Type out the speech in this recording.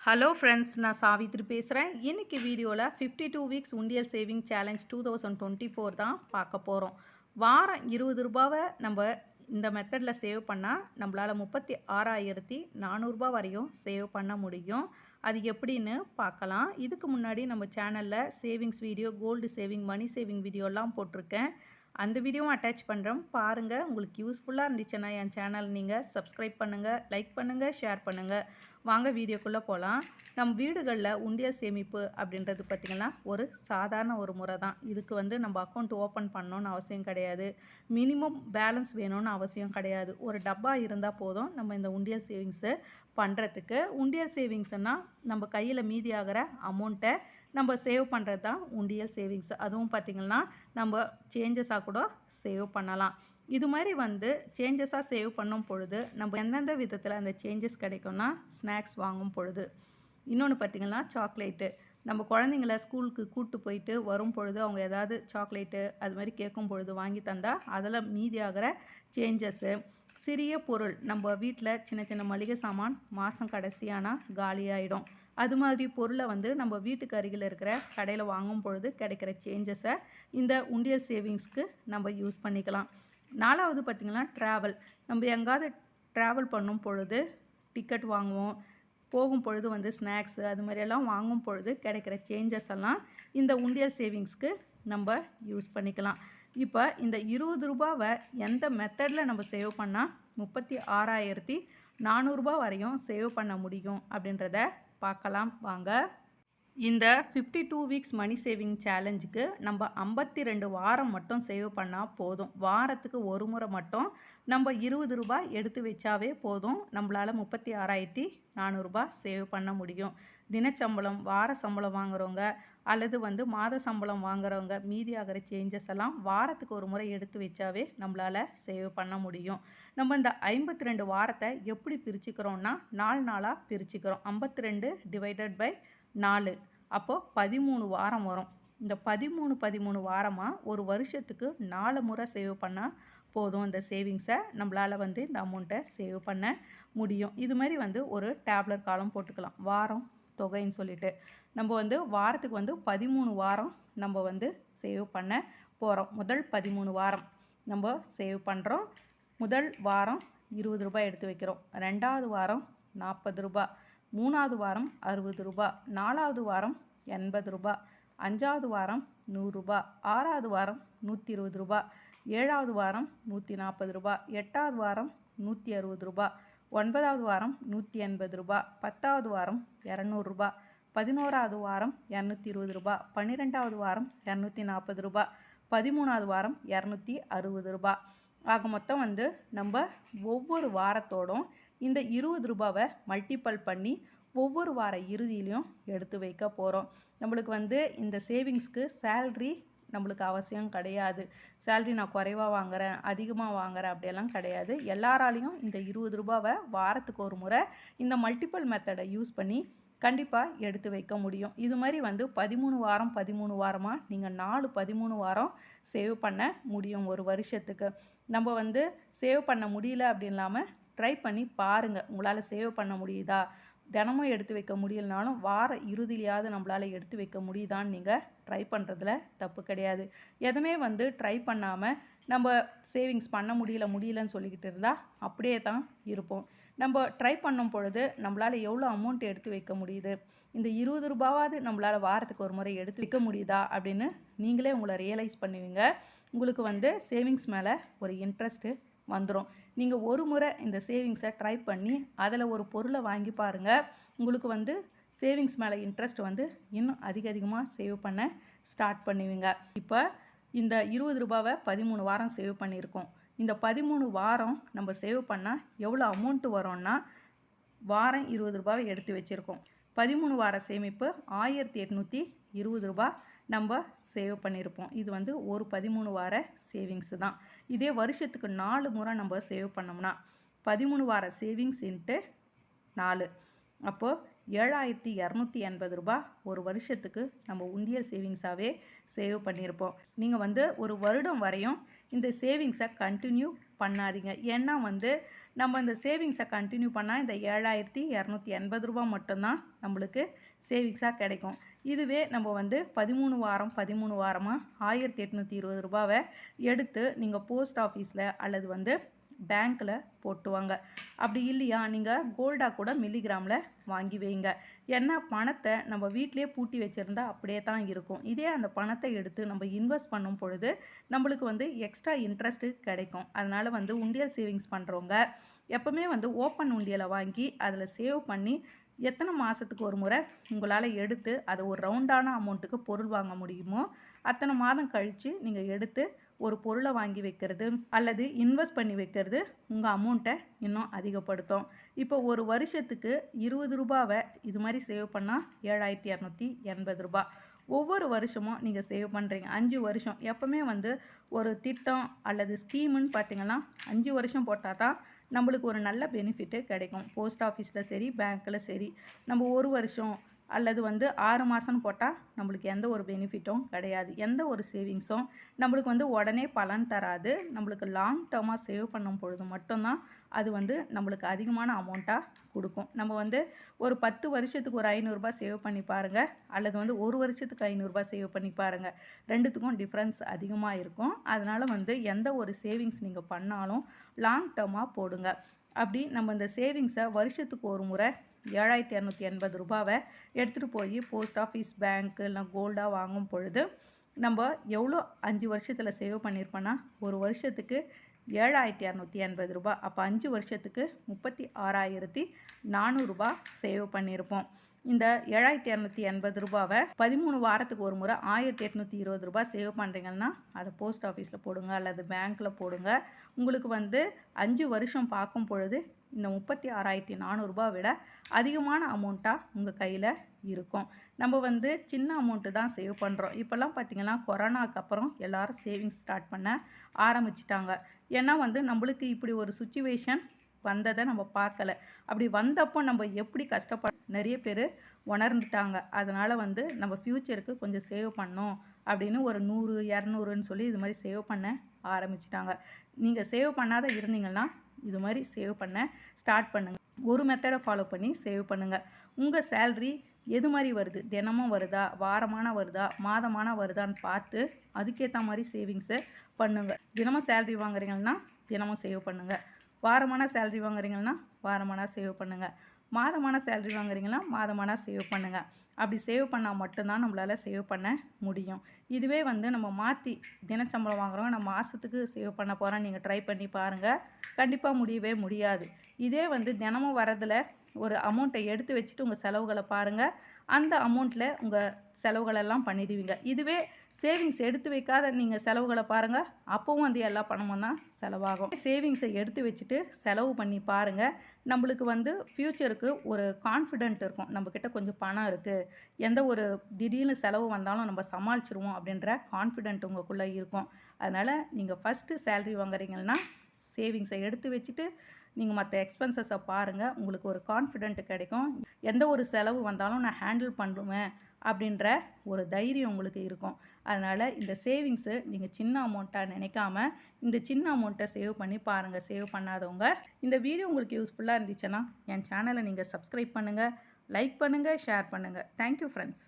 Hello friends, நான் சாவித்ரி பேசுகிறேன். இன்றைக்கி வீடியோவில் 52 வீக்ஸ் உண்டியல் சேவிங் சேலஞ்ச் 2024 தான் பார்க்க போகிறோம். வாரம் ரூ. 20 நம்ம இந்த மெத்தடில் சேவ் பண்ணால் நம்மளால் 36,400 வரையும் சேவ் பண்ண முடியும். அது எப்படின்னு பார்க்கலாம். இதுக்கு முன்னாடி நம்ம சேனலில் savings video, gold saving, money saving வீடியோலாம் போட்டிருக்கேன். அந்த வீடியோவும் அட்டாச் பண்ணுறோம், பாருங்கள். உங்களுக்கு யூஸ்ஃபுல்லாக இருந்துச்சுன்னா என் சேனல் நீங்கள் சப்ஸ்கிரைப் பண்ணுங்கள், லைக் பண்ணுங்கள், ஷேர் பண்ணுங்கள். வாங்க வீடியோக்குள்ளே போகலாம். நம் வீடுகளில் உண்டியல் சேமிப்பு அப்படின்றது பார்த்திங்கன்னா ஒரு சாதாரண ஒரு முறை தான். இதுக்கு நம்ம அக்கௌண்ட் ஓப்பன் பண்ணணுன்னு அவசியம் கிடையாது. மினிமம் பேலன்ஸ் வேணும்னு அவசியம் கிடையாது. ஒரு டப்பா இருந்தால் போதும் நம்ம இந்த உண்டியல் சேவிங்ஸு பண்ணுறதுக்கு. உண்டியல் சேவிங்ஸ்னால் நம்ம கையில் மீதியாகிற அமௌண்ட்டை நம்ம சேவ் பண்ணுறது தான் உண்டியல் சேவிங்ஸ். அதுவும் பார்த்திங்கன்னா நம்ம சேஞ்சஸாக கூட சேவ் பண்ணலாம். இது மாதிரி சேஞ்சஸாக சேவ் பண்ணும் பொழுது நம்ம எந்தெந்த விதத்தில் அந்த சேஞ்சஸ் கிடைக்கும்னா, ஸ்நாக்ஸ் வாங்கும் பொழுது, இன்னொன்று பார்த்திங்கன்னா சாக்லேட்டு. நம்ம குழந்தைங்கள ஸ்கூலுக்கு கூப்பிட்டு போயிட்டு வரும் பொழுது அவங்க ஏதாவது சாக்லேட்டு அது மாதிரி கேட்கும் பொழுது வாங்கி தந்தால் அதில் மீதியாகிற சேஞ்சஸ்ஸு. சிறிய பொருள், நம்ம வீட்டில் சின்ன சின்ன மளிகை சாமான் மாதம் கடைசியானால் காலியாகிடும். அது மாதிரி பொருளை நம்ம வீட்டுக்கு அருகில் இருக்கிற கடையில் வாங்கும் பொழுது கிடைக்கிற சேஞ்சஸை இந்த உண்டியல் சேவிங்ஸ்க்கு நம்ம யூஸ் பண்ணிக்கலாம். 4வது பார்த்திங்கன்னா ட்ராவல். நம்ம எங்காவது ட்ராவல் பண்ணும் பொழுது டிக்கெட் வாங்குவோம், போகும் பொழுது ஸ்நாக்ஸு அது மாதிரியெல்லாம் வாங்கும் பொழுது கிடைக்கிற சேஞ்சஸ் எல்லாம் இந்த உண்டியல் சேவிங்ஸ்க்கு நம்ம யூஸ் பண்ணிக்கலாம். இப்போ இந்த ரூ. 20 எந்த மெத்தடில் நம்ம சேவ் பண்ணால் 36,400 வரையும் சேவ் பண்ண முடியும் அப்படின்றத பார்க்கலாம் வாங்க. இந்த 52 வீக்ஸ் மணி சேவிங் சேலஞ்சுக்கு நம்ம 52 வாரம் மட்டும் சேவ் பண்ணால் போதும். வாரத்துக்கு ஒரு முறை மட்டும் நம்ம ரூ. 20 எடுத்து வச்சாவே போதும். நம்மளால் 36,400 சேவ் பண்ண முடியும். தினச்சம்பளம், வார சம்பளம் வாங்குறவங்க அல்லது மாத சம்பளம் வாங்குறவங்க மீதியாகிற சேஞ்சஸ் எல்லாம் வாரத்துக்கு ஒரு முறை எடுத்து வச்சாவே நம்மளால் சேவ் பண்ண முடியும். நம்ம இந்த 52 வாரத்தை எப்படி பிரிச்சுக்கிறோன்னா, 4 நாளாக பிரிச்சுக்கிறோம். 52 டிவைடட் பை 4, அப்போது 13 வாரம் வரும். இந்த 13 வாரமாக ஒரு வருஷத்துக்கு 4 முறை சேவ் பண்ணால் போதும். இந்த சேவிங்ஸை நம்மளால் இந்த அமௌண்ட்டை சேவ் பண்ண முடியும். இது மாதிரி ஒரு டேப்லர் காலம் போட்டுக்கலாம், வாரம் தொகைன்னு சொல்லிட்டு. நம்ம வாரத்துக்கு 13 வாரம் நம்ம சேவ் பண்ண போகிறோம். முதல் 13 வாரம் நம்ம சேவ் பண்ணுறோம். முதல் வாரம் ரூ. 20 எடுத்து வைக்கிறோம். 2வது வாரம் ரூ. 40, 3வது வாரம் ரூ. 60, 4வது வாரம் ரூ. 80, 5வது வாரம் ரூ. 100, 6வது வாரம் ரூ. 120, 7வது வாரம் ரூ. 140, 8வது வாரம் ரூ. 160, 9வது வாரம் ரூ. 180, 10வது வாரம் ரூ. 200, 11வது வாரம் ரூ. 220, 12வது வாரம் ரூ. 240, 13வது வாரம் ரூ. 260. ஆக மொத்தம் நம்ம ஒவ்வொரு வாரத்தோடும் இந்த ரூ. 20 மல்டிபிள் பண்ணி ஒவ்வொரு வார இறுதியிலையும் எடுத்து வைக்க போகிறோம். நம்மளுக்கு இந்த சேவிங்ஸ்க்கு சேல்ரி நம்மளுக்கு அவசியம் கிடையாது. சேல்ரி நான் குறைவாக வாங்குகிறேன், அதிகமாக வாங்குகிறேன் அப்படியெல்லாம் கிடையாது. எல்லாராலையும் இந்த ரூ. 20 வாரத்துக்கு ஒரு முறை இந்த மல்டிபிள் மெத்தடை யூஸ் பண்ணி கண்டிப்பாக எடுத்து வைக்க முடியும். இது மாதிரி 13 வாரமாக நீங்கள் 13 வாரம் சேவ் பண்ண முடியும் ஒரு வருஷத்துக்கு. நம்ம சேவ் பண்ண முடியல அப்படின்னு இல்லாமல் ட்ரை பண்ணி பாருங்கள். உங்களால் சேவ் பண்ண முடியுதா? தினமும் எடுத்து வைக்க முடியலனாலும் வார இறுதியிலையாவது நம்மளால் எடுத்து வைக்க முடியுதான்னு நீங்கள் ட்ரை பண்ணுறதுல தப்பு கிடையாது. எதுவுமே ட்ரை பண்ணாமல் நம்ம சேவிங்ஸ் பண்ண முடியலன்னு சொல்லிக்கிட்டு இருந்தால் அப்படியே தான் இருப்போம். நம்ம ட்ரை பண்ணும் பொழுது நம்மளால் எவ்வளோ அமௌண்ட் எடுத்து வைக்க முடியுது, இந்த ரூ. 20 நம்மளால் வாரத்துக்கு ஒரு முறை எடுத்து வைக்க முடியுதா அப்படின்னு நீங்களே உங்களை ரியலைஸ் பண்ணுவீங்க. உங்களுக்கு சேவிங்ஸ் மேலே ஒரு இன்ட்ரெஸ்ட்டு வந்துடும். நீங்கள் ஒரு முறை இந்த சேவிங்ஸை ட்ரை பண்ணி அதில் ஒரு பொருளை வாங்கி பாருங்கள். உங்களுக்கு சேவிங்ஸ் மேலே இன்ட்ரெஸ்ட் இன்னும் அதிகமாக சேவ் பண்ண ஸ்டார்ட் பண்ணுவீங்க. இப்போ இந்த ரூ. 20 13 வாரம் சேவ் பண்ணியிருக்கோம். இந்த 13 வாரம் நம்ம சேவ் பண்ணால் எவ்வளோ அமௌண்ட்டு வரோன்னா, வாரம் ரூ. 20 எடுத்து வச்சுருக்கோம். 13 வார சேமிப்பு ரூ. 1820 நம்ம சேவ் பண்ணியிருப்போம். இது ஒரு 13 வார சேவிங்ஸு தான். இதே வருஷத்துக்கு 4 முறை நம்ம சேவ் பண்ணோம்னா 13 வார சேவிங்ஸ் இன்ட்டு 4, அப்போது ரூ. 7,280 ஒரு வருஷத்துக்கு நம்ம உண்டியல் சேவிங்ஸாகவே சேவ் பண்ணியிருப்போம். நீங்கள் ஒரு வருடம் வரையும் இந்த சேவிங்ஸை கண்டினியூ பண்ணாதீங்க. ஏன்னா வந்து நம்ம இந்த சேவிங்ஸை கன்டினியூ பண்ணால் இந்த ரூ. 7,280 மட்டும் தான் நம்மளுக்கு சேவிங்ஸாக கிடைக்கும். இதுவே நம்ம வந்து 13 வாரம் 13 வாரமா ரூ. 1,820 எடுத்து நீங்கள் போஸ்ட் ஆஃபீஸில் அல்லது வந்து பேங்க்கில் போட்டுவாங்க. அப்படி இல்லையா நீங்கள் கோல்டாக கூட மில்லிகிராமில் வாங்கி வைங்க. ஏன்னா பணத்தை நம்ம வீட்டிலே பூட்டி வச்சுருந்தா அப்படியே தான் இருக்கும். இதே அந்த பணத்தை எடுத்து நம்ம இன்வெஸ்ட் பண்ணும் பொழுது நம்மளுக்கு வந்து எக்ஸ்ட்ரா இன்ட்ரெஸ்ட்டு கிடைக்கும். அதனால் வந்து உண்டியல் சேவிங்ஸ் பண்ணுறவங்க எப்போவுமே வந்து ஓப்பன் உண்டியலை வாங்கி அதில் சேவ் பண்ணி எத்தனை மாதத்துக்கு ஒரு முறை உங்களால் எடுத்து அதை ஒரு ரவுண்டான அமௌண்ட்டுக்கு பொருள் வாங்க முடியுமோ அத்தனை மாதம் கழித்து நீங்கள் எடுத்து ஒரு பொருளை வாங்கி வைக்கிறது அல்லது இன்வெஸ்ட் பண்ணி வைக்கிறது உங்கள் அமௌண்ட்டை இன்னும் அதிகப்படுத்தும். இப்போ ஒரு வருஷத்துக்கு ரூ. 20 இது மாதிரி சேவ் பண்ணால் ரூ. 7,280. ஒவ்வொரு வருஷமும் நீங்கள் சேவ் பண்ணுறீங்க 5 வருஷம். எப்போவுமே வந்து ஒரு திட்டம் அல்லது ஸ்கீமுன்னு பார்த்தீங்கன்னா 5 வருஷம் போட்டால் தான் நம்மளுக்கு ஒரு நல்ல பெனிஃபிட்டு கிடைக்கும். போஸ்ட் ஆஃபீஸில் சரி பேங்க்கில் சரி நம்ம ஒரு வருஷம் அல்லது வந்து 6 மாதம்னு போட்டால் நம்மளுக்கு எந்த ஒரு பெனிஃபிட்டும் கிடையாது. எந்த ஒரு சேவிங்ஸும் நம்மளுக்கு வந்து உடனே பலன் தராது. நம்மளுக்கு லாங் டேர்மாக சேவ் பண்ணும் பொழுது மட்டும்தான் அது வந்து நம்மளுக்கு அதிகமான அமௌண்ட்டாக கொடுக்கும். நம்ம வந்து ஒரு 10 வருஷத்துக்கு ஒரு ரூ. 500 சேவ் பண்ணி பாருங்கள் அல்லது வந்து ஒரு வருஷத்துக்கு ரூ. 500 சேவ் பண்ணி பாருங்கள். ரெண்டுத்துக்கும் டிஃப்ரென்ஸ் அதிகமாக இருக்கும். அதனால் வந்து எந்த ஒரு சேவிங்ஸ் நீங்கள் பண்ணாலும் லாங் டேர்மாக போடுங்க. அப்படி நம்ம இந்த சேவிங்ஸை வருஷத்துக்கு ஒரு முறை ரூ. 7,280 எடுத்துகிட்டு போய் போஸ்ட் ஆஃபீஸ் பேங்க்கு இல்லை கோல்டாக வாங்கும் பொழுது நம்ம எவ்வளோ 5 வருஷத்தில் சேவ் பண்ணியிருப்போன்னா ஒரு வருஷத்துக்கு ரூ. 7,280. அப்போ 5 வருஷத்துக்கு ரூ. 36,400 சேவ் பண்ணியிருப்போம். இந்த ரூ. 7,280 13 வாரத்துக்கு ஒரு முறை ரூ. 1,820 சேவ் பண்ணுறீங்கன்னா அதை போஸ்ட் ஆஃபீஸில் போடுங்க அல்லது பேங்க்கில் போடுங்க. உங்களுக்கு வந்து 5 வருஷம் பார்க்கும் பொழுது இந்த ரூ. 36,400 விட அதிகமான அமௌண்ட்டாக உங்கள் கையில் இருக்கும். நம்ம வந்து சின்ன அமௌண்ட்டு தான் சேவ் பண்ணுறோம். இப்போல்லாம் பார்த்திங்கன்னா கொரோனாக்கு அப்புறம் எல்லோரும் சேவிங்ஸ் ஸ்டார்ட் பண்ண ஆரம்பிச்சிட்டாங்க. ஏன்னா வந்து நம்மளுக்கு இப்படி ஒரு சுச்சுவேஷன் வந்ததை நம்ம பார்க்கல. அப்படி வந்தப்போ நம்ம எப்படி நிறைய பேர் உணர்ந்துட்டாங்க. அதனால் வந்து நம்ம ஃப்யூச்சருக்கு கொஞ்சம் சேவ் பண்ணோம் அப்படின்னு ஒரு 100 200ன்னு சொல்லி இது மாதிரி சேவ் பண்ண ஆரம்பிச்சிட்டாங்க. நீங்கள் சேவ் பண்ணாத இருந்தீங்கன்னா இது மாதிரி சேவ் பண்ண ஸ்டார்ட் பண்ணுங்கள். ஒரு மெத்தடை ஃபாலோ பண்ணி சேவ் பண்ணுங்கள். உங்கள் சேல்ரி எது மாதிரி வருது, தினமும் வருதா, வாரமான வருதா, மாதமான வருதான்னு பார்த்து அதுக்கேற்ற மாதிரி சேவிங்ஸை பண்ணுங்கள். தினமும் சேல்ரி வாங்குறீங்கன்னா தினமும் சேவ் பண்ணுங்கள். வாரமான சேல்ரி வாங்குறீங்கன்னா வாரமான சேவ் பண்ணுங்கள். மாதமான சேல்ரி வாங்குறீங்கன்னா மாதமான சேவ் பண்ணுங்கள். அப்படி சேவ் பண்ணால் மட்டும்தான் நம்மளால் சேவ் பண்ண முடியும். இதுவே வந்து நம்ம மாற்றி தினச்சம்பளம் வாங்குறோம் நம்ம மாதத்துக்கு சேவ் பண்ண போகிறோம் நீங்கள் ட்ரை பண்ணி பாருங்கள். கண்டிப்பாக முடியவே முடியாது. இதே வந்து தினமும் வரதில் ஒரு அமௌண்ட்டை எடுத்து வச்சுட்டு உங்கள் செலவுகளை பாருங்கள். அந்த அமௌண்ட்டில் உங்கள் செலவுகளெல்லாம் பண்ணிடுவீங்க. இதுவே சேவிங்ஸ் எடுத்து வைக்காத நீங்கள் செலவுகளை பாருங்கள். அப்போவும் வந்து எல்லா பணமும் தான் செலவாகும். சேவிங்ஸை எடுத்து வச்சுட்டு செலவு பண்ணி பாருங்கள். நம்மளுக்கு வந்து ஃப்யூச்சருக்கு ஒரு கான்ஃபிடென்ட் இருக்கும். நம்மக்கிட்ட கொஞ்சம் பணம் இருக்குது, எந்த ஒரு திடீர்னு செலவு வந்தாலும் நம்ம சமாளிச்சிருவோம் அப்படின்ற கான்ஃபிடென்ட் உங்களுக்குள்ளே இருக்கும். அதனால் நீங்கள் ஃபஸ்ட்டு சேல்ரி வாங்குறீங்கன்னா சேவிங்ஸை எடுத்து வச்சுட்டு நீங்கள் மற்ற எக்ஸ்பென்சஸை பாருங்கள். உங்களுக்கு ஒரு கான்ஃபிடென்ட் கிடைக்கும். எந்த ஒரு செலவு வந்தாலும் நான் ஹேண்டில் பண்ணுவேன் அப்படின்ற ஒரு தைரியம் உங்களுக்கு இருக்கும். அதனால் இந்த சேவிங்ஸு நீங்கள் சின்ன அமௌண்ட்டாக நினைக்காம இந்த சின்ன அமௌண்ட்டை சேவ் பண்ணி பாருங்கள். சேவ் பண்ணாதவங்க இந்த வீடியோ உங்களுக்கு யூஸ்ஃபுல்லாக இருந்துச்சுன்னா என் சேனலை நீங்கள் சப்ஸ்கிரைப் பண்ணுங்கள், லைக் பண்ணுங்கள், ஷேர் பண்ணுங்கள். Thank you friends.